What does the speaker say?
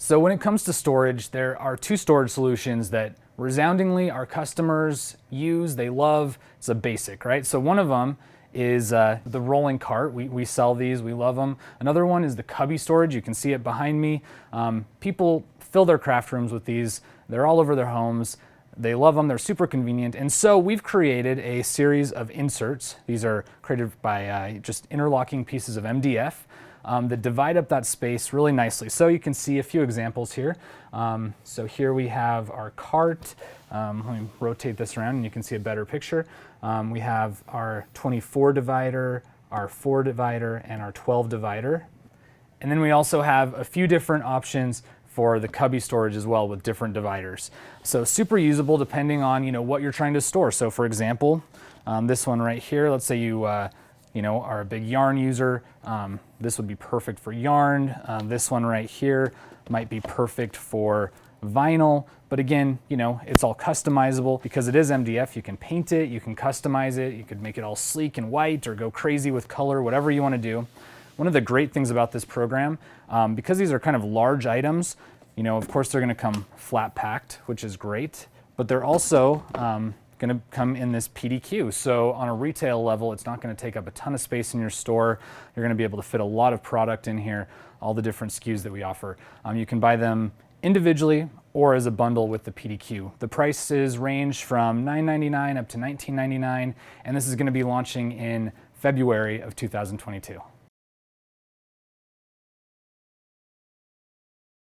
So when it comes to storage, there are two storage solutions that resoundingly our customers use, they love. It's a basic, right? So one of them is the rolling cart. We sell these, we love them. Another one is the cubby storage. You can see it behind me. People fill their craft rooms with these. They're all over their homes. They love them, they're super convenient. And so we've created a series of inserts. These are created by just interlocking pieces of MDF that divide up that space really nicely. So you can see a few examples here. So here we have our cart. Let me rotate this around and you can see a better picture. We have our 24 divider, our 4 divider, and our 12 divider. And then we also have a few different options for the cubby storage as well with different dividers. So super usable depending on what you're trying to store. So for example, this one right here, let's say you are a big yarn user. This would be perfect for yarn. This one right here might be perfect for vinyl. But again, it's all customizable because it is MDF. You can paint it, you can customize it, you could make it all sleek and white or go crazy with color, whatever you want to do. One of the great things about this program, because these are kind of large items, of course they're going to come flat packed, which is great, but they're also going to come in this PDQ. So on a retail level, it's not going to take up a ton of space in your store. You're going to be able to fit a lot of product in here, all the different SKUs that we offer. You can buy them individually or as a bundle with the PDQ. The prices range from $9.99 up to $19.99, and this is going to be launching in February of 2022.